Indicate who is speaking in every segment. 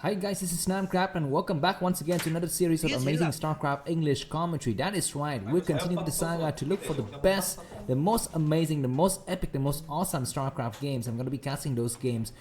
Speaker 1: Hi guys, this is Starcraft and welcome back once again to another series of amazing Starcraft English commentary. That is right, we're continuing with the saga to look for the best, the most amazing, the most epic, the most awesome Starcraft games. I'm going to be casting those games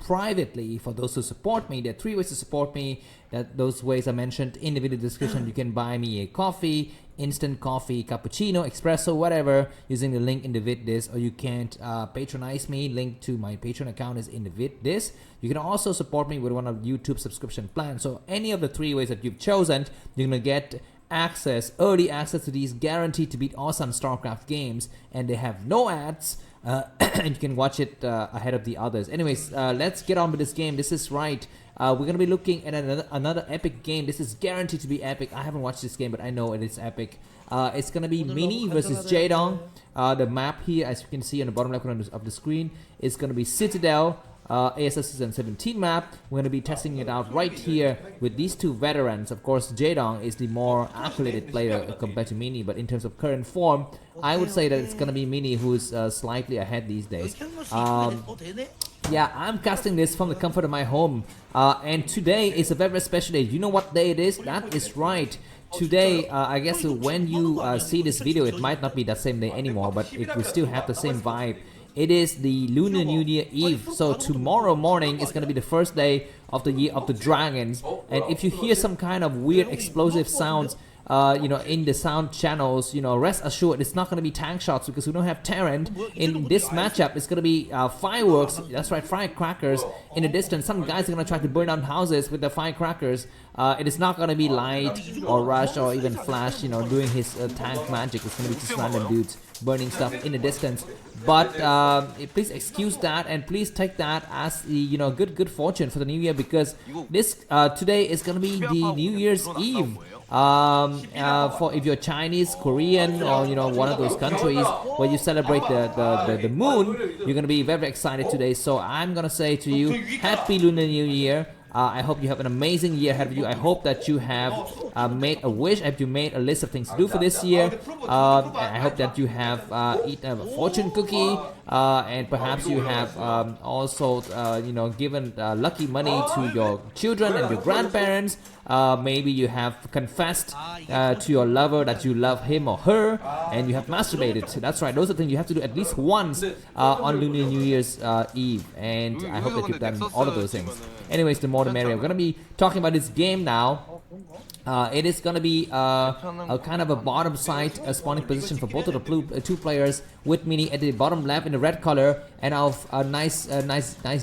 Speaker 1: privately for those who support me. There are 3 ways to support me. Those ways I mentioned in the video description. You can buy me a coffee, instant coffee, cappuccino, espresso, whatever, using the link in the vid this, or you can't patronize me. Link to my Patreon account is in the vid this. You can also support me with one of YouTube subscription plans. So any of the 3 ways that you've chosen, you're gonna get access, early access to these guaranteed to beat awesome Starcraft games, and they have no ads. And you can watch it ahead of the others. Anyways, let's get on with this game. This is right. We're gonna be looking at another epic game. This is guaranteed to be epic. I haven't watched this game, but I know it is epic. It's gonna be Mini versus Jaedong. The map here, as you can see on the bottom left corner of the screen, is gonna be Citadel. ASS Season 17 map. We're going to be testing it out right here with these 2 veterans. Of course, Jaedong is the more accoladed player compared to Mini, but in terms of current form, I would say that it's going to be Mini who's slightly ahead these days. Yeah, I'm casting this from the comfort of my home, and today is a very special day. You know what day it is? That is right. Today, I guess when you see this video, it might not be that same day anymore, but it will still have the same vibe. It is the Lunar New Year Eve, so tomorrow morning is going to be the first day of the Year of the Dragons. And if you hear some kind of weird explosive sounds, in the sound channels, rest assured it's not going to be tank shots because we don't have Terran. In this matchup, it's going to be fireworks. That's right, firecrackers in the distance. Some guys are going to try to burn down houses with the firecrackers. It is not going to be Light or Rush or even Flash, doing his tank magic. It's going to be just random dudes burning stuff in the distance. But please excuse that, and please take that as the good fortune for the new year, because this today is going to be the New Year's Eve. For if you're Chinese, Korean, or one of those countries where you celebrate the moon, you're gonna be very excited today. So I'm gonna say to you, Happy Lunar New Year. I hope you have an amazing year ahead of you. I hope that you have made a wish, have you made a list of things to do for this year. I hope that you have eaten a fortune cookie, and perhaps you have also given lucky money to your children and your grandparents. Maybe you have confessed to your lover that you love him or her, and you have masturbated. That's right, those are things you have to do at least once on Lunar New Year's Eve, and I hope that you've done all of those things. Anyways, the more the merrier. We're going to be talking about this game now. It is going to be a kind of a bottom side spawning position for both of the 2 players, with Mini at the bottom left in the red color, and our nice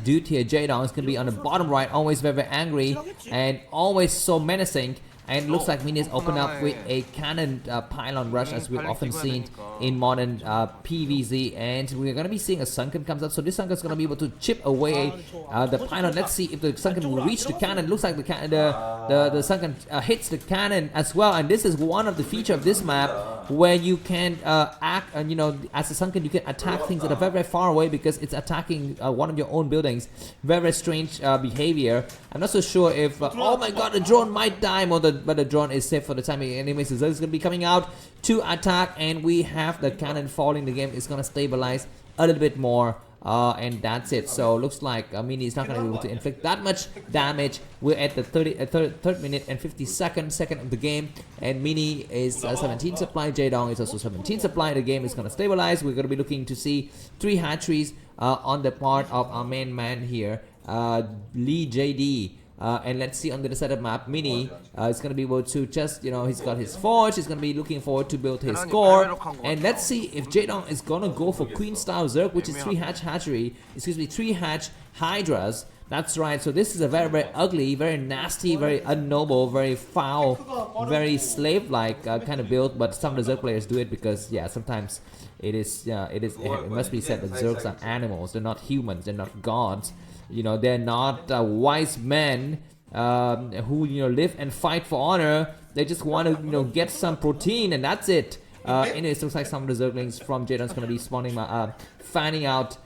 Speaker 1: dude here, Jaedong, is going to be on the bottom right, always very, very angry and always so menacing. And it looks like Mini is opened up with a cannon pylon rush, as we've often seen in modern PvZ, and we're going to be seeing a Sunken comes up. So this Sunken is going to be able to chip away the pylon. Let's see if the Sunken will reach the cannon. Looks like the Sunken hits the cannon as well, and this is one of the features of this map where you can act, as a Sunken you can attack things that are very, very far away because it's attacking one of your own buildings. Very, very strange behavior. I'm not so sure if oh my god, the drone might die, but the drone is safe for the time being. Anyways, so it's going to be coming out to attack, and we have the cannon falling. The game is going to stabilize a little bit more, and that's it. So looks like Mini is not going to be able to inflict that much damage. We're at the 3rd minute and 52nd of the game, and Mini is 17 supply. Jaedong is also 17 supply. The game is going to stabilize. We're going to be looking to see 3 hatcheries on the part of our main man here, Lee JD. And let's see on the setup map, Mini is going to be able to just, he's got his forge, he's going to be looking forward to build his core. And let's see if Jaedong is going to go for Queen style Zerg, which is 3 hatch Hydras. That's right, so this is a very, very ugly, very nasty, very unnoble, very foul, very slave-like kind of build. But some of the Zerg players do it because, yeah, sometimes it must be said that Zergs are animals. They're not humans, they're not gods. They're not wise men who live and fight for honor. They just want to get some protein, and that's it. Anyways, looks like some of the Zerglings from Jaedong is going to be spawning, fanning out,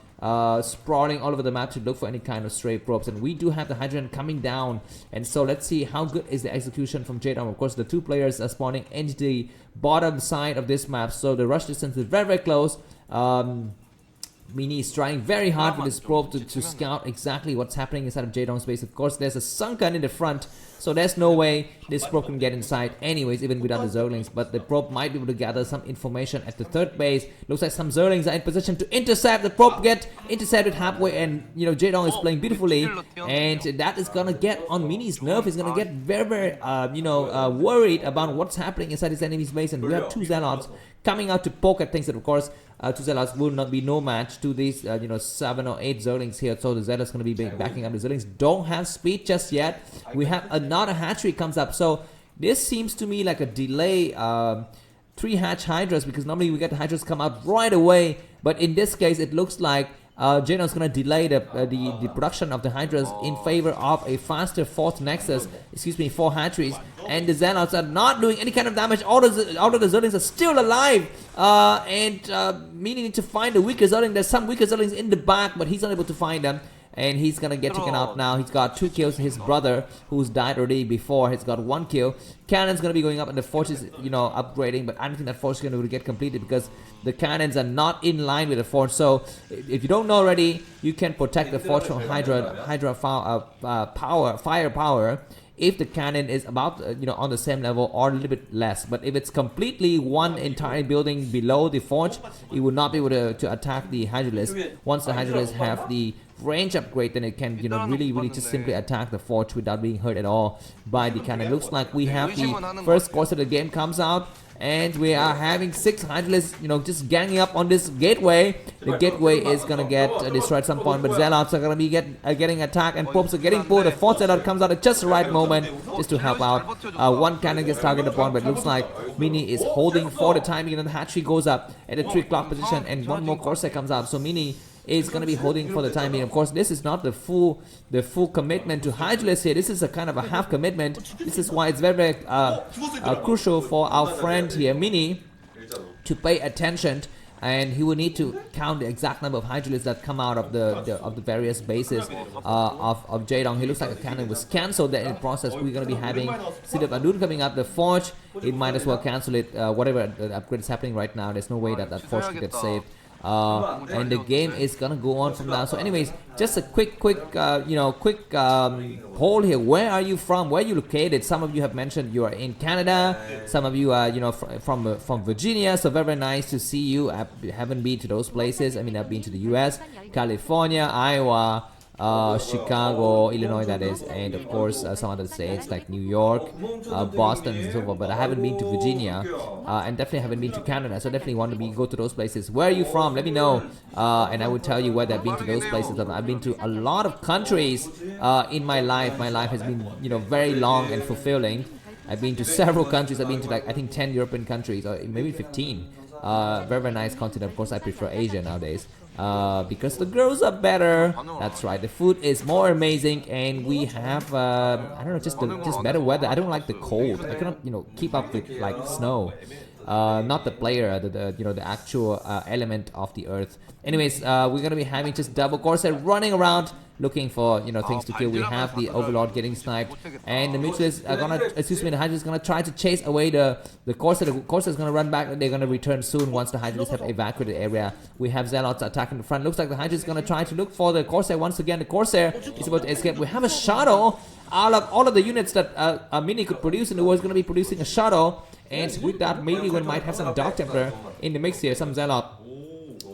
Speaker 1: sprawling all over the map to look for any kind of stray probes. And we do have the Hydran coming down, and so let's see how good is the execution from Jaedong. Of course, the 2 players are spawning into the bottom side of this map, so the rush distance is very, very close. Mini is trying very hard with his probe to scout exactly what's happening inside of Jaedong's base. Of course, there's a sunken in the front, so there's no way this probe can get inside anyways, even without the Zerlings. But the probe might be able to gather some information at the third base. Looks like some Zerlings are in position to intercept. The probe get intercepted halfway, and Jaedong is playing beautifully, and that is gonna get on Mini's nerve. He's gonna get very worried about what's happening inside his enemy's base, and we have two Zealots coming out to poke at things. And of course, two Zealots will not be no match to these 7 or 8 Zerlings here. So the Zealots going to be backing up. The Zerlings don't have speed just yet. We have another hatchery comes up. So this seems to me like a delay 3 hatch Hydras, because normally we get the Hydras come out right away. But in this case, it looks like Jaedong's going to delay the production of the Hydras in favor of a faster 4th Nexus, 4 hatcheries. And the Zealots are not doing any kind of damage. All of the Zerlings are still alive. Mini need to find the weaker Zerling. There's some weaker Zerlings in the back, but he's unable to find them. And he's gonna get taken out now. He's got 2 kills. His brother, who's died already before, has got 1 kill. Cannon's gonna be going up, and the forge is, upgrading. But I don't think that forge is gonna get completed because the cannons are not in line with the forge. So if you don't know already, you can protect the forge from Hydra firepower if the cannon is about on the same level or a little bit less. But if it's completely one entire building below the forge, it will not be able to attack the Hydralisk. Once the Hydralisk have the range upgrade, then it can really just simply attack the forge without being hurt at all by the cannon. Looks like we have the first course of the game comes out, and we are having 6 Hydralisks just ganging up on this gateway. The gateway is gonna get destroyed at some point, but Zealots are gonna be getting attacked, and probes are getting pulled. The 4th Zealot comes out at just the right moment just to help out. 1 cannon gets targeted upon, but it looks like Mini is holding for the time being, and the hatchery goes up at the 3 o'clock position, and 1 more Corsair comes out. So Mini is going to be holding for the time being. Of course, this is not the full commitment to Hydralisk here. This is a kind of a half commitment. This is why it's very crucial for our friend here, Mini, to pay attention, and he will need to count the exact number of Hydralisks that come out of the various bases of Jaedong. He looks like a cannon was cancelled there in the process. We're going to be having City of Adun coming up. The forge, it might as well cancel it. Whatever the upgrade is happening right now, there's no way that forge can get saved. And the game is gonna go on from now. So anyways, just a quick poll here. Where are you from? Where are you located? Some of you have mentioned you are in Canada. Some of you are from Virginia. So very nice to see you. I haven't been to those places. I mean, I've been to the US, California, Iowa, Chicago, Illinois, that is, and of course some other states like New York, Boston, and so forth. But I haven't been to Virginia, and definitely haven't been to Canada. So definitely want to go to those places. Where are you from? Let me know, and I will tell you whether I've been to those places. I've been to a lot of countries in my life. My life has been very long and fulfilling. I've been to several countries. I've been to I think 10 European countries, or maybe 15. Very nice continent. Of course, I prefer Asia nowadays. Because the girls are better. That's right. The food is more amazing, and we have I don't know, just better weather. I don't like the cold. I cannot keep up with like snow. Not the player, the actual element of the earth. Anyways, we're gonna be having just double Corsair running around looking for things to kill. We have the Overlord getting sniped, and the Mutualists are gonna, the Hydra is gonna try to chase away the Corsair. The Corsair is gonna run back, and they're gonna return soon once the Hydras have evacuated the area. We have Zealots attacking the front. Looks like the Hydra is gonna try to look for the Corsair once again. The Corsair is about to escape. We have a shuttle. All of the units that Mini could produce in the world is gonna be producing a shuttle, and with that, maybe we might have some Dark Templar in the mix here. Some Zealot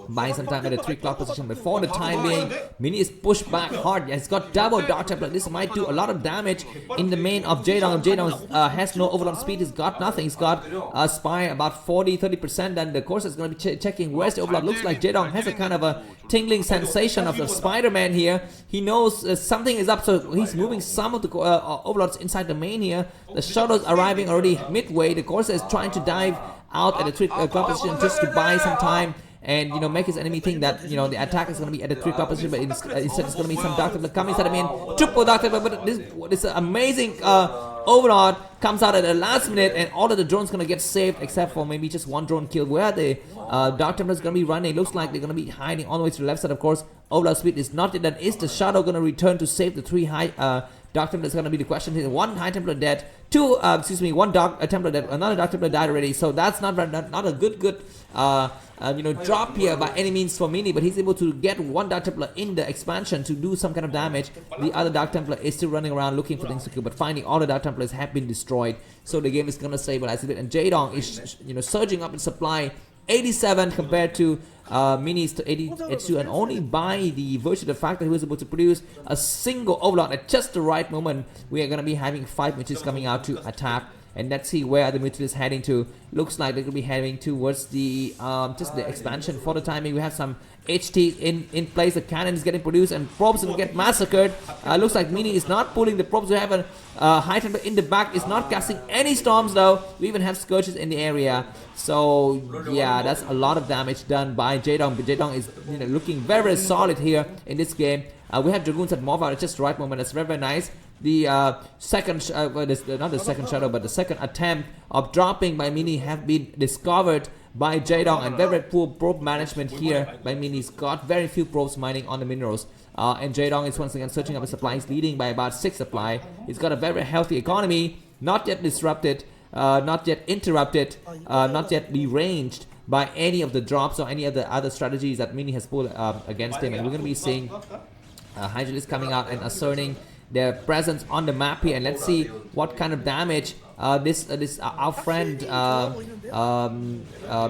Speaker 1: buying some time at the 3 o'clock position. Before the time being, Mini is pushed back hard. He's got double Dark Templar. This might do a lot of damage in the main of Jaedong. Jaedong has no Overlord speed. He's got nothing. He's got Spy about 40-30%. And the course is going to be checking where's the Overlord. Looks like Jaedong has a kind of a tingling sensation of the Spider-Man here. He knows something is up, so he's moving some of the Overlords inside the main here. The shuttle's arriving already midway. The Corsair is trying to dive out at the 3 o'clock position just to buy some time and make his enemy think that the attack is going to be at the 3 o'clock position, but instead it's going to be some Dark Templar coming inside. I mean, triple Dark Templar, but this amazing Overlord comes out at the last minute, and all of the drones going to get saved except for maybe just 1 drone kill. Where the Dark Templar is going to be running, it looks like they're going to be hiding all the way to the left side. Of course, Overlord speed is not it. That is the Shadow going to return to save the 3 Dark Templar is going to be the question here. One High Templar dead, one Dark Templar dead, another Dark Templar died already. So that's not a good drop here by any means for Mini, but he's able to get one Dark Templar in the expansion to do some kind of damage. The other Dark Templar is still running around looking for things to kill, but finally all the Dark Templars have been destroyed. So the game is going to stabilize a bit, and Jaedong is surging up in supply. 87 compared to Mini's to 82, and only by the virtue of the fact that he was able to produce a single overlord at just the right moment, we are going to be having 5 Mutualists coming out to attack. And let's see where the Mutualists heading to. Looks like they're going to be heading towards the just the expansion for the timing. We have some HT in place. The cannon is getting produced and probes will get massacred. Looks like Mini is not pulling the probes. We have a High Templar in the back. Is not casting any storms though. We even have Scourges in the area. So yeah, that's a lot of damage done by Jaedong. But Jaedong is looking very, very solid here in this game. We have Dragoons at Morvar at just the right moment. That's very, very nice. The second, not the second shadow, but the second attempt of dropping by Mini have been discovered by Jaedong, and very, very poor probe management here by Mini. He's got very few probes mining on the minerals, and Jaedong is once again searching up his supplies, leading by about 6 supply. He's got a very, very healthy economy, not yet disrupted, not yet interrupted, not yet deranged by any of the drops or any of the other strategies that Mini has pulled against him. And we're going to be seeing Hydralisk coming out and asserting their presence on the map here, and let's see what kind of damage our friend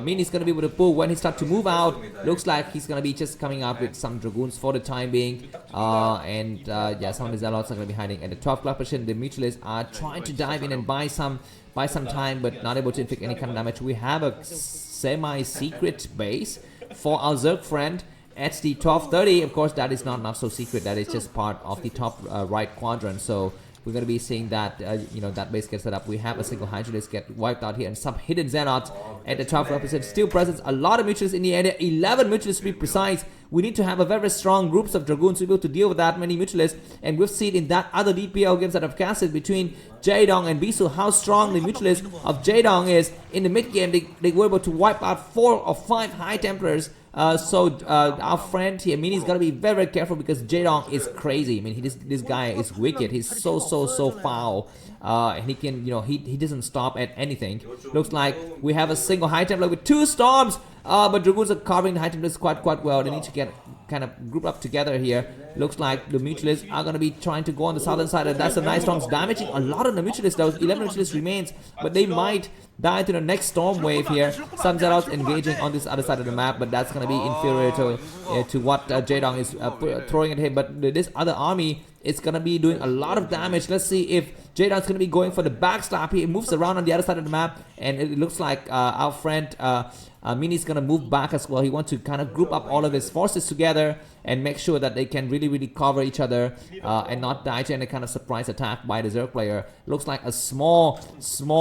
Speaker 1: Mini is going to be able to pull when he starts to move out. Looks like he's going to be just coming up with some Dragoons for the time being, yeah, some of the Zealots are going to be hiding at the 12 o'clock position. The Mutualists are trying to dive in and buy some time, but not able to inflict any kind of damage. We have a semi-secret base for our Zerg friend at the 1230. Of course, that is not so secret. That is just part of the top right quadrant. So we're going to be seeing that that base gets set up. We have a single Hydralisk get wiped out here, and some hidden Xenots at the 12% still present. A lot of Mutualists in the area, 11 Mutualists to be precise. We need to have a very strong groups of Dragoons to be able to deal with that many Mutualists, and we've seen in that other DPL games that have casted between Jaedong and Bisu how strong the Mutualist of Jaedong is. In the mid game, they were able to wipe out 4 or 5 High Templars. So our friend here, Mini, is gonna be very, very careful because Jaedong is crazy. I mean, this guy is wicked. He's so foul. And he can, he doesn't stop at anything. Looks like we have a single High Templar with 2 storms. But Dragoons are covering the High Templars quite well. They need to get kind of group up together here. Looks like the Mutualists are going to be trying to go on the southern side, and that's a nice storm, damaging a lot of the Mutualists. Those 11 Mutualists remains, but they might die to the next storm wave here. Some Zealots engaging on this other side of the map, but that's going to be inferior to what Jaedong is throwing at him. But this other army is going to be doing a lot of damage. Let's see if Jaedong is going to be going for the backslap. He moves around on the other side of the map, and it looks like our friend Mini is going to move back as well. He wants to kind of group up all of his forces together and make sure that they can really cover each other and not die to any kind of surprise attack by the Zerg player. Looks like a small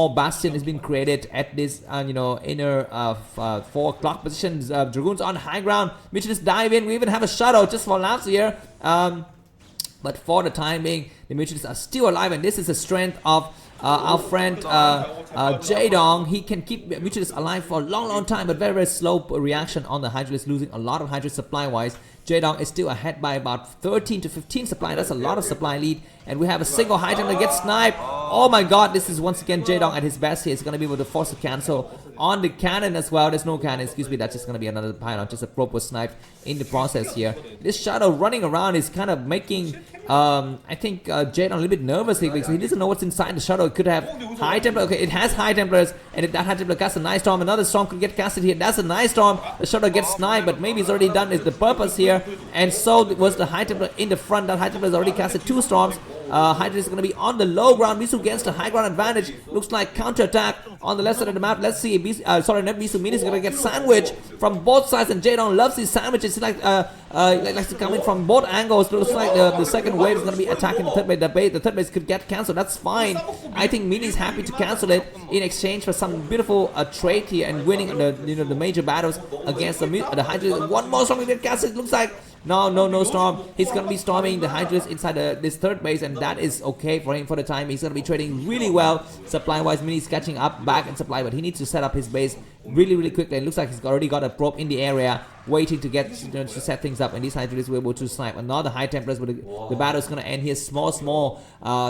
Speaker 1: bastion has been created at this inner 4 o'clock positions. Dragoons on high ground. We should just dive in. We even have a shadow just for laughs here. But for the time being, the Mutualists are still alive, and this is the strength of our friend Jaedong. He can keep Mutualists alive for a long time, but very slow reaction on the Hydralisk, losing a lot of Hydralisk supply-wise. Jaedong is still ahead by about 13 to 15 supply. That's a lot of supply lead. And we have a single High Templar that gets sniped. Oh my god, this is once again Jaedong at his best here. He's going to be able to force a cancel on the cannon as well. There's no cannon, excuse me. That's just going to be another pylon. Just a probe was sniped in the process here. This shadow running around is kind of making, I think, Jaedong a little bit nervous here because he doesn't know what's inside the shadow. It could have High Templar. Okay, it has High Templars. And if that High Templar casts a nice storm, another storm could get casted here. That's a nice storm. The shadow gets sniped, but maybe it's already done. Is the purpose here. And so was the High Templar in the front. That High Templar has already casted 2 storms. Hydra is going to be on the low ground. Bisu against the high ground advantage. Looks like counter-attack on the left side of the map. Let's see. Bisu Mini is going to get sandwiched from both sides, and Jaedong loves these sandwiches. He likes to come in from both angles. Looks like the second wave is going to be attacking the third base. The third base could get cancelled. That's fine. I think Mini is happy to cancel it in exchange for some beautiful trade here and winning the major battles against the Hydra. One more storm will get casted. It looks like No storm. He's gonna be storming the Hydras inside this third base, and that is okay for him for the time. He's gonna be trading really well supply-wise. Mini's catching up back in supply, but he needs to set up his base really quickly. It looks like he's already got a probe in the area, waiting to get to set things up, and these Hydras were able to snipe another high Templars, but the battle is gonna end here. Small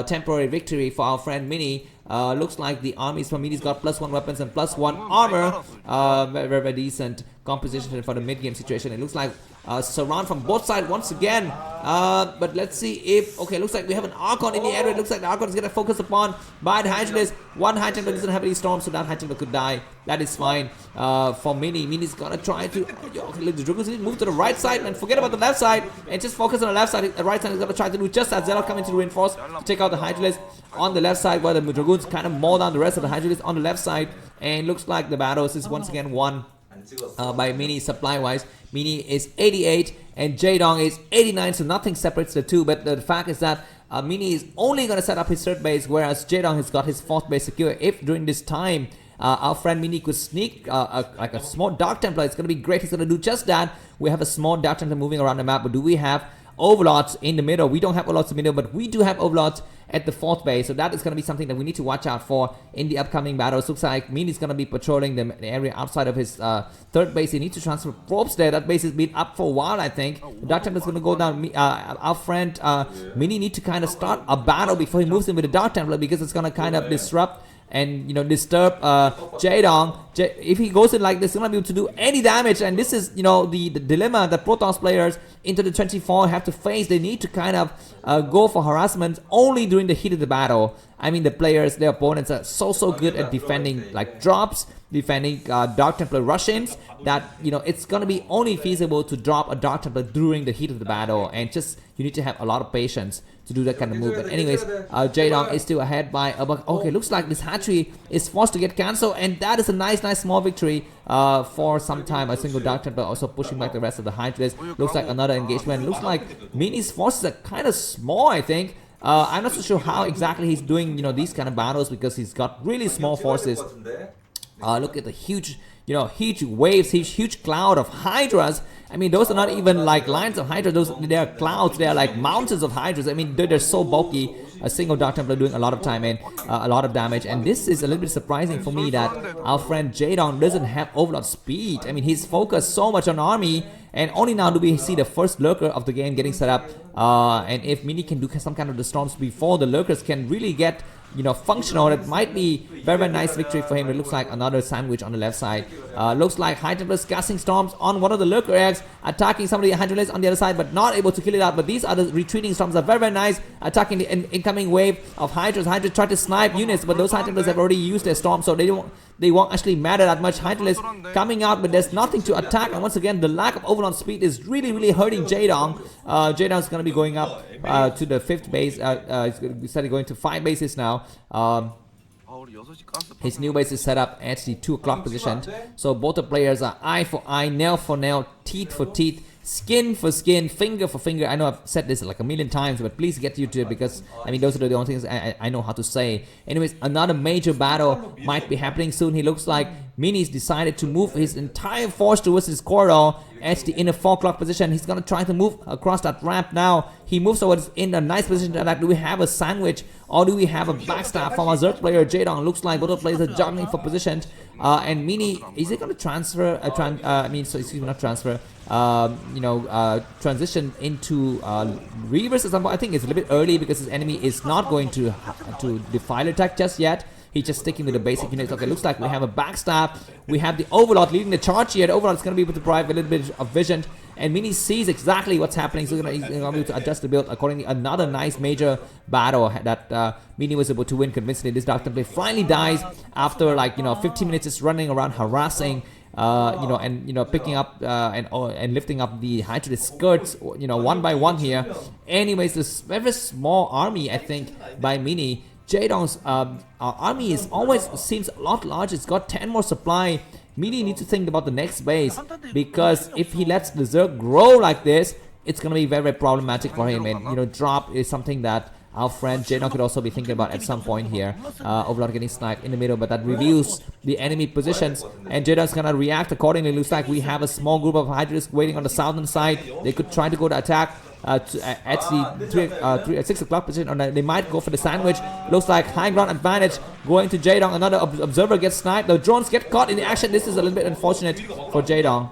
Speaker 1: temporary victory for our friend Mini. Looks like the armies from Mini's got +1 weapons and +1 armor. Very decent composition for the mid-game situation. It looks like surround from both sides once again. But let's see if... Okay, looks like we have an Archon in the area. It looks like the Archon is going to focus upon by the Hydras. One High Templar doesn't have any storms, so that High Templar could die. That is fine for Mini. Mini's going to try to... Okay, the Dragoons need to move to the right side and forget about the left side and just focus on the left side. The right side is going to try to do just as Zelle coming to reinforce to take out the Hydras on the left side, while the Dragoons kind of maul down the rest of the Hydras on the left side. And looks like the battles is once again won by Mini supply-wise. Mini is 88 and Jaedong is 89, so nothing separates the two. But the fact is that Mini is only going to set up his third base, whereas Jaedong has got his fourth base secure. If during this time our friend Mini could sneak like a small Dark Templar, it's going to be great. He's going to do just that. We have a small Dark Templar moving around the map, but do we have Overlords in the middle? We don't have Overlords in the middle, but we do have Overlords at the fourth base, so that is going to be something that we need to watch out for in the upcoming battles. Looks like Mini's going to be patrolling the area outside of his third base. He needs to transfer probes there. That base has been up for a while, I think. The Dark Templar is going to go down. Our friend Mini need to kind of start a battle before he moves in with the Dark Templar, because it's going to kind of disrupt and disturb Jaedong. If he goes in like this, he's not be able to do any damage, and this is the dilemma that Protoss players into the 24 have to face. They need to kind of go for harassment only during the heat of the battle. I mean, their opponents are so good at defending like drops, defending Dark Templar rush-ins, that it's gonna be only feasible to drop a Dark Templar during the heat of the battle, and just you need to have a lot of patience to do that kind of move. But anyways, Jaedong is still ahead by about... Okay, looks like this hatchery is forced to get cancelled, and that is a nice small victory for some time. A single Dark Templar also pushing back the rest of the Hydras. Looks like another engagement. Looks like Mini's forces are kind of small, I think. I'm not so sure how exactly he's doing these kind of battles, because he's got really small forces. Look at the huge waves, huge cloud of Hydras. I mean, those are not even like lines of Hydras. They are clouds. They are like mountains of Hydras. I mean, they're so bulky. A single Dark Templar doing a lot of time and a lot of damage. And this is a little bit surprising for me that our friend Jaedong doesn't have Overlord speed. I mean, he's focused so much on army, and only now do we see the first lurker of the game getting set up. And if Mini can do some kind of the storms before the lurkers can really get functional, it might be very nice victory for him. It looks like another sandwich on the left side. Looks like High Templars casting storms on one of the lurker eggs, attacking some of the Hydras on the other side, but not able to kill it out. But these other retreating storms are very nice, attacking the incoming wave of Hydras. Hydras try to snipe units, but those High Templars have already used their storm, so they won't actually matter that much. Hydras coming out, but there's nothing to attack, and once again the lack of Overlord speed is really hurting Jaedong. Jaedong is going to be going up to the fifth base. He's started going to 5 bases now. His new base is set up at the 2 o'clock position, so both the players are eye for eye, nail for nail, teeth for teeth, skin for skin, finger for finger. I know I've said this like a million times, but please get used to it, because I mean those are the only things I know how to say. Anyways, another major battle might be happening soon. He looks like Mini's decided to move his entire force towards his corridor at the inner 4 o'clock position. He's gonna try to move across that ramp now. He moves towards in a nice position to attack. Do we have a sandwich, or do we have a backstab from our Zerg player Jaedong? Looks like both of the players are juggling for positions. And Mini, is it gonna transfer? Transition into reverse at some point. I think it's a little bit early, because his enemy is not going to defile attack just yet. He's just sticking with the basic units. Okay, looks like we have a backstab. We have the Overlord leading the charge here. The Overlord is going to be able to provide a little bit of vision, and Mini sees exactly what's happening, so he's going to be able to adjust the build accordingly. Another nice major battle that Mini was able to win convincingly. This Dark Templar finally dies after 15 minutes just running around harassing. Picking up and lifting up the Hydra skirts, one by one here. Anyways, this very small army, I think, by Mini. Jaedong's army is always seems a lot larger. It's got 10 more supply. Mini needs to think about the next base, because if he lets the Zerg grow like this, it's gonna be very problematic for him. And drop is something that our friend Jaedong could also be thinking about at some point here. Overlord getting sniped in the middle, but that reveals the enemy positions, and Jaedong's gonna react accordingly. Looks like we have a small group of Hydras waiting on the southern side. They could try to go to attack at the 6 o'clock position, or they might go for the sandwich. Looks like high ground advantage going to Jaedong. Another observer gets sniped. The drones get caught in the action. This is a little bit unfortunate for Jaedong.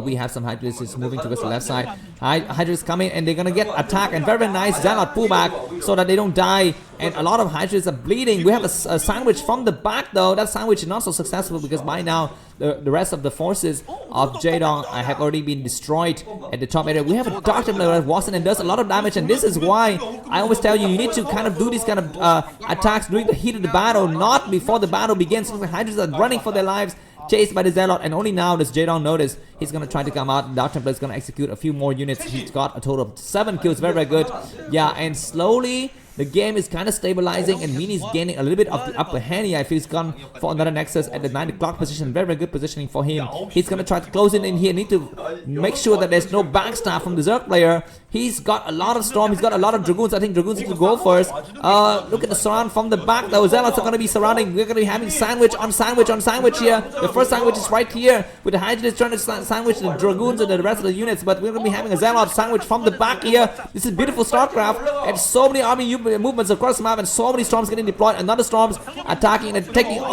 Speaker 1: We have some Hydras moving towards the left side. Hydras coming and they're gonna get attacked, and very nice Zealot pullback so that they don't die. And a lot of Hydras are bleeding. We have a sandwich from the back though. That sandwich is not so successful because by now the rest of the forces of Jaedong have already been destroyed at the top area. We have a Dark Templar that walks in and does a lot of damage, and this is why I always tell you, you need to kind of do these kind of attacks during the heat of the battle, not before the battle begins. So the Hydras are running for their lives, chased by the Zealot, and only now does Jaedong notice he's gonna try to come out. Dark Templar is gonna execute a few more units. He's got a total of 7 kills, very good. Yeah, and slowly the game is kind of stabilizing, and Mini's gaining a little bit of the upper hand here. I feel he's gone for another Nexus at the 9 o'clock position. Very good positioning for him. He's gonna try to close in here. Need to make sure that there's no backstab from the Zerg player. He's got a lot of Storm. He's got a lot of Dragoons. I think Dragoons need to go first. Look at the surround from the back though. Zealots are gonna be surrounding. We're gonna be having sandwich on sandwich on sandwich here. The first sandwich is right here with the Hydras trying to sandwich the Dragoons and the rest of the units, but we're gonna be having a Zealot sandwich from the back here. This is beautiful Starcraft, and so many army movements across the map, and so many Storms getting deployed. Another Storms attacking and taking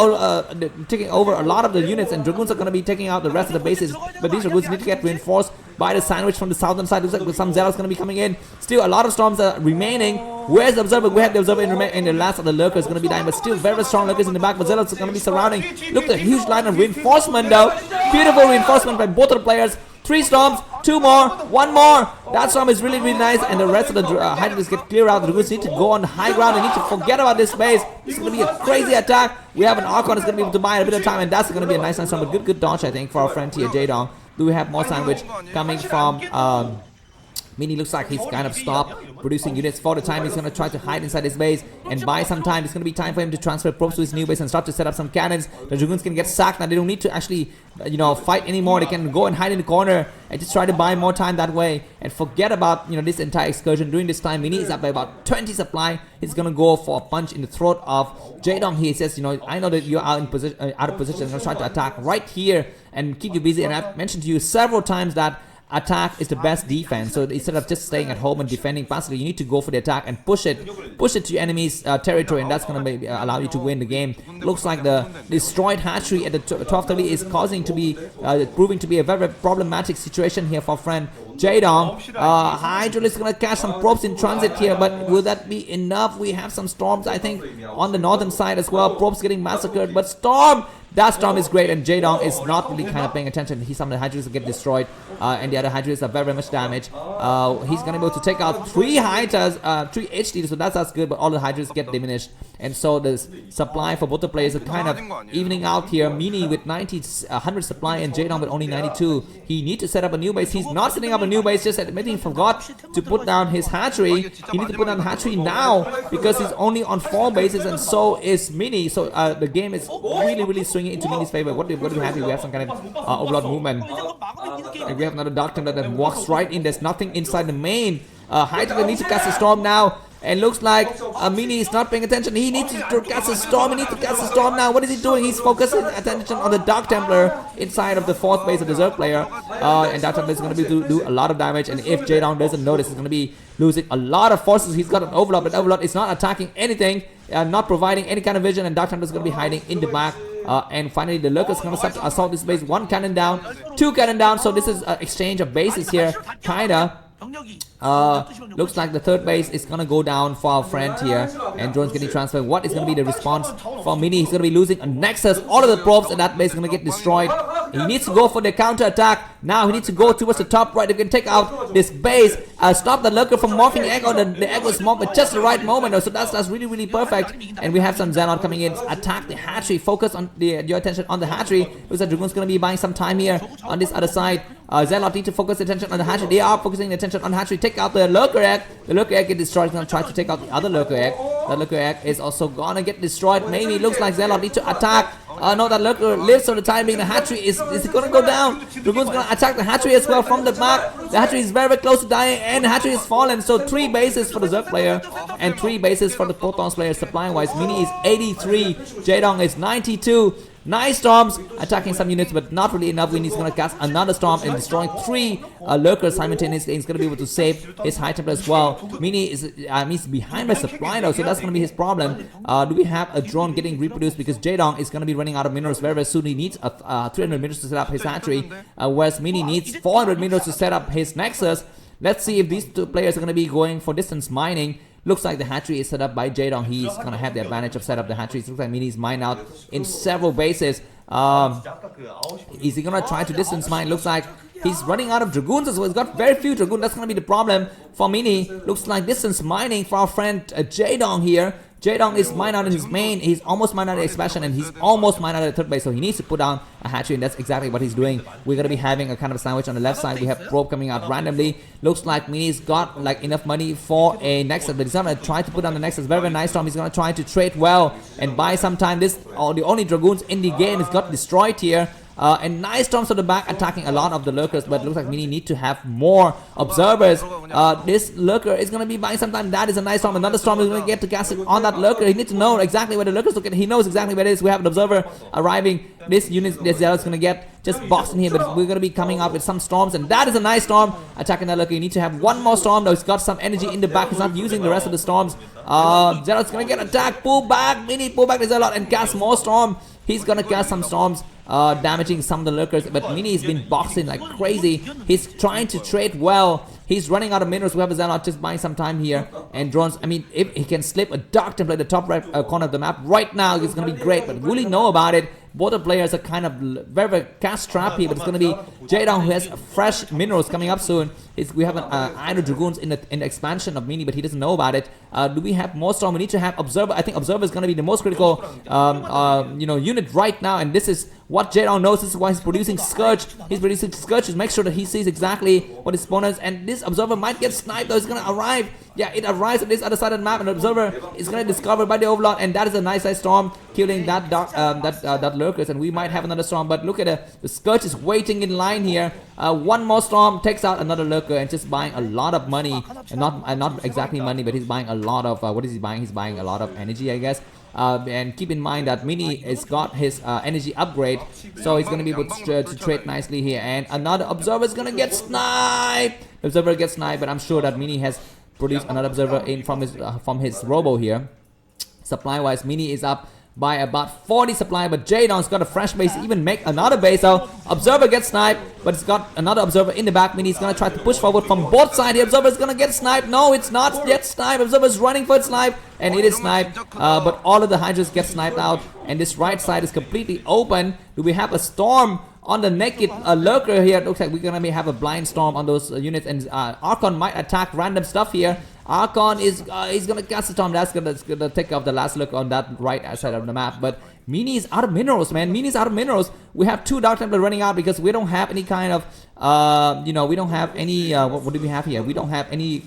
Speaker 1: over a lot of the units, and Dragoons are gonna be taking out the rest of the bases. But these Dragoons need to get reinforced by the sandwich from the southern side. Looks like some Zealots gonna be coming in. Still a lot of Storms are remaining. Where's the observer? We have the observer in the last of the lurkers gonna be dying, but still very strong lurkers in the back. But Zealots are gonna be surrounding. Look at the huge line of reinforcement though. Beautiful reinforcement by both of the players. 3 Storms, 2 more, 1 more. That Storm is really nice, and the rest of the Hydras get clear out. The Dragoons need to go on the high ground. They need to forget about this space. This is going to be a crazy attack. We have an Archon that's going to be able to buy a bit of time, and that's going to be a nice Storm. A good dodge, I think, for our friend here, Jaedong. Do we have more sandwich coming from Mini? Looks like he's kind of stopped producing units for the time. He's going to try to hide inside his base and buy some time. It's going to be time for him to transfer probes to his new base and start to set up some cannons. The Dragoons can get sacked now. They don't need to actually fight anymore. They can go and hide in the corner and just try to buy more time that way and forget about this entire excursion. During this time, Mini is up by about 20 supply. He's going to go for a punch in the throat of Jaedong. He says, I know that you're out of position. I'm going to try to attack right here and keep you busy. And I've mentioned to you several times that attack is the best defense. So instead of just staying at home and defending passively, you need to go for the attack and push it to your enemy's territory, and that's going to allow you to win the game. Looks like the destroyed hatchery at the 1230 is proving to be a very problematic situation here for friend Jaedong. Hydra is going to catch some probes in transit here, but will that be enough? We have some Storms, I think, on the northern side as well. Probes getting massacred, but that Storm is great, and Jaedong is not really kind of paying attention. Some of the Hydras get destroyed, and the other Hydras are very much damaged. He's gonna be able to take out 3 Hydras, 3 HD, so that's good, but all the Hydras get diminished. And so the supply for both the players are kind of evening out here. Mini with 100 supply and Jaedong with only 92. He needs to set up a new base. He's not setting up a new base, just admitting he forgot to put down his hatchery. He needs to put down the hatchery now because he's only on 4 bases, and so is Mini. So the game is really swinging into Mini's favor. What do we have here? We have some kind of overlord movement. And we have another Dark Templar that walks right in. There's nothing inside the main. Hydra needs to cast a Storm now. And looks like Mini is not paying attention. He needs to cast a Storm. He needs to cast a Storm now. What is he doing? He's focusing attention on the Dark Templar inside of the 4th base of the Zerg player. And Dark Templar is going to be do a lot of damage. And if Jaedong doesn't notice, he's going to be losing a lot of forces. He's got an Overlord, but Overlord is not attacking anything, not providing any kind of vision. And Dark Templar is going to be hiding in the back. And finally, the Lurkers are going to start to assault this base. 1 cannon down, 2 cannon down. So this is an exchange of bases here, kinda. Looks like the 3rd base is gonna go down for our friend here, and drones getting transferred. What is gonna be the response for Mini? He's gonna be losing a Nexus. All of the probes, and that base is gonna get destroyed. He needs to go for the counter attack. Now he needs to go towards the top right. If he can take out this base, stop the Lurker from morphing Echo. The Echo is morphed at just the right moment. So that's really perfect. And we have some Zealot coming in. Attack the hatchery. Focus on your attention on the hatchery. Looks like Dragoon's gonna be buying some time here on this other side. Zealot need to focus attention on the hatchery. They are focusing attention on the hatchery. Take out the Lurker egg. The Lurker egg gets destroyed. He's gonna try to take out the other Lurker egg. The Lurker egg is also gonna get destroyed. Maybe it looks like Zealot need to attack. No, that lurker lives for the time being. The hatchery is going to go down. Dragoon's going to attack the hatchery as well from the back. The hatchery is very, very close to dying, and the hatchery is fallen. So 3 bases for the Zerg player and 3 bases for the Protons player. Supply wise, Mini is 83, Jaedong is 92. Nice storms attacking some units, but not really enough. Mini is going to cast another storm and destroying 3 lurkers simultaneously. He's going to be able to save his high templar as well. Mini is he's behind by supply now, so that's going to be his problem. Do we have a drone getting reproduced? Because Jaedong is going to be running out of minerals very, very soon. He needs 300 minerals to set up his hatchery, whereas Mini needs 400 minerals to set up his nexus. Let's see if these 2 players are going to be going for distance mining. Looks like the hatchery is set up by Jaedong. He's going to have the advantage of set up the hatchery. Looks like Mini's mined out in several bases. Is he going to try to distance mine? Looks like he's running out of Dragoons as well. He's got very few Dragoons. That's going to be the problem for Mini. Looks like distance mining for our friend Jaedong here. Jaedong is mined out in his main. He's almost mined out the expansion, and he's almost mined out the 3rd base. So he needs to put down a hatchery, and that's exactly what he's doing. We're going to be having a kind of a sandwich on the left side. We have probe coming out randomly. Looks like Mini's got like enough money for a nexus, but he's going to try to put down the nexus. Very, very nice storm. He's going to try to trade well and buy some time. This the only Dragoons in the game is got destroyed here. And nice storms to the back attacking a lot of the lurkers, but it looks like Mini need to have more observers. This lurker is going to be buying some time. That is a nice storm. Another storm is going to get to cast it on that lurker. He needs to know exactly where the lurkers look at. He knows exactly where it is. We have an observer arriving. This unit, this Zelle is going to get just boxed in here, but we're going to be coming up with some storms, and that is a nice storm attacking that lurker. You need to have one more storm, though. He's got some energy in the back. He's not using the rest of the storms. Zelle is going to get attacked. Pull back. Mini pull back the Zelle and cast more storm. He's going to cast some storms. Damaging some of the lurkers, but Mini has been boxing like crazy. He's trying to trade well. He's running out of minerals. We have a Zelle just buying some time here. And drones, I mean, if he can slip a Dark Templar at the top right corner of the map right now, it's going to be great. But really know about it. Both the players are kind of very, very cast trap here, but it's going to be Jaedong who has fresh minerals coming up soon. We have an Iron Dragoons in the expansion of Mini, but he doesn't know about it. Do we have more storm? We need to have Observer. I think Observer is going to be the most critical unit right now, and this is what Jaedong knows. This is why he's producing Scourge. He's producing Scourge to make sure that he sees exactly what his opponents, and this Observer might get sniped, though. It's going to arrive. Yeah, it arrives at this other side of the map, and the Observer is going to be discovered by the Overlord, and that is a nice storm, killing that lurkers, and we might have another storm. But look at the Scourge is waiting in line here. One more storm takes out another lurker and just buying a lot of money, and not exactly money, but he's buying a lot of what is he buying? He's buying a lot of energy, I guess. And keep in mind that Mini has got his energy upgrade, so he's going to be able to trade nicely here. And another Observer is going to get sniped. The Observer gets sniped, but I'm sure that Mini has produced another Observer in from his robo here. Supply wise, Mini is up by about 40 supply, but Jaedong's got a fresh base to even make another base. So Observer gets sniped, but it's got another Observer in the back. Mini's gonna try to push forward from both sides. The Observer is gonna get sniped. No, it's not yet sniped. Observer's running for its snipe, and it is sniped. But all of the Hydras get sniped out, and this right side is completely open. Do we have a storm on the naked lurker here? It looks like we're gonna have a blind storm on those units, and Archon might attack random stuff here. Archon is he's gonna cast a storm. That's gonna take off the last look on that right side of the map. But Mini is out of minerals, man. Mini is out of minerals. We have 2 Dark Templar running out because we don't have any kind of we don't have any what do we have here? We don't have any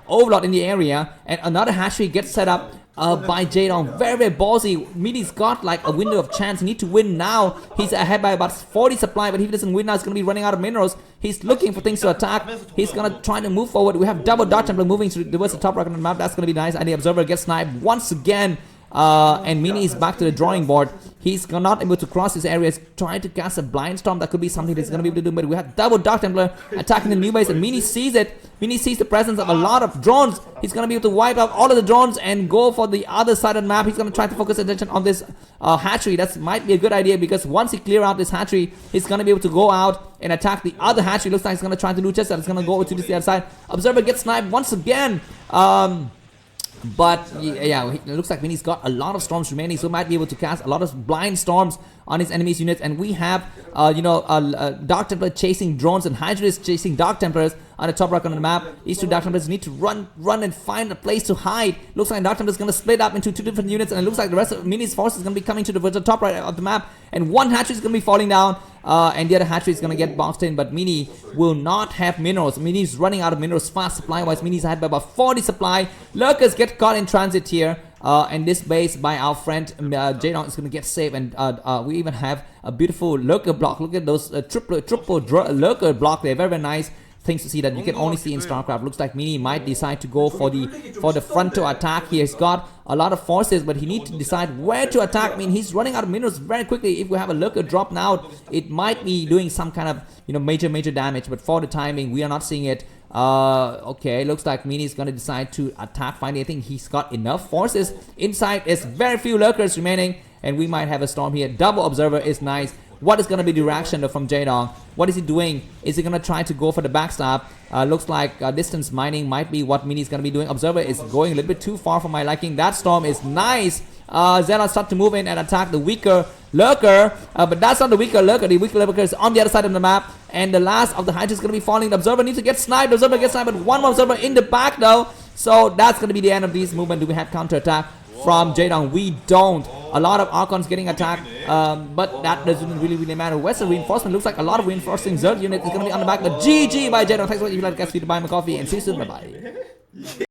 Speaker 1: Overlord in the area, and another hatchery gets set up by Jaedong. Very, very ballsy. Mini's got like a window of chance. He needs to win now. He's ahead by about 40 supply, but if he doesn't win now, he's going to be running out of minerals. He's looking for things to attack. He's going to try to move forward. We have double Dark Templar moving towards the top right on the map. That's going to be nice. And the Observer gets sniped once again. And Mini is back to the drawing board. He's not able to cross his areas, trying to cast a blind storm. That could be something that's going to be able to do, but we have double Dark Templar attacking the new base, and Mini sees it. Mini sees the presence of a lot of drones. He's going to be able to wipe out all of the drones and go for the other side of the map. He's going to try to focus attention on this hatchery. That might be a good idea, because once he clear out this hatchery, he's going to be able to go out and attack the other hatchery. Looks like he's going to try to do just that. He's going to go to the other side. Observer gets sniped once again. But yeah, it looks like Mini's got a lot of storms remaining, so might be able to cast a lot of blind storms on his enemies' units. And we have, Dark Templar chasing drones and Hydras chasing Dark Templars on the top right on the map. These 2 Dark Templars need to run and find a place to hide. Looks like Dark Templar is going to split up into 2 different units, and it looks like the rest of Mini's force is going to be coming to the top right of the map. And one hatchery is going to be falling down, and the other hatchery is going to get boxed in. But Mini will not have minerals. Mini's running out of minerals fast supply-wise. Mini's ahead by about 40 supply. Lurkers get caught in transit here. And this base by our friend Jaedong is gonna get saved, and we even have a beautiful lurker block. Look at those triple lurker block. They're very nice things to see that you can only see in StarCraft. Looks like Mini might decide to go for the frontal attack here. He's got a lot of forces, but he needs to decide where to attack. I mean, he's running out of minerals very quickly. If we have a lurker drop now, it might be doing some kind of major damage, but for the timing we are not seeing it. Okay, looks like Mini is gonna decide to attack finally. I think he's got enough forces inside. There's very few lurkers remaining, and we might have a storm here. Double observer is nice. What is gonna be the reaction though from Jaedong? What is he doing? Is he gonna try to go for the backstab? Looks like distance mining might be what Mini is gonna be doing. Observer is going a little bit too far for my liking. That storm is nice. Zelle start to move in and attack the weaker lurker, but that's not the weaker lurker. The weaker lurker is on the other side of the map, and the last of the Hydra is gonna be falling. The observer needs to get sniped. The observer gets sniped, but one more observer in the back though. So that's gonna be the end of this movement. Do we have counter attack from Jaedong? We don't. A lot of Archons getting attacked, but that doesn't really matter. Western reinforcement looks like a lot of reinforcing Zelle unit is gonna be on the back, but GG by Jaedong. Thanks for watching. If you like, guys, feed to buy my coffee, and see you soon. Bye bye.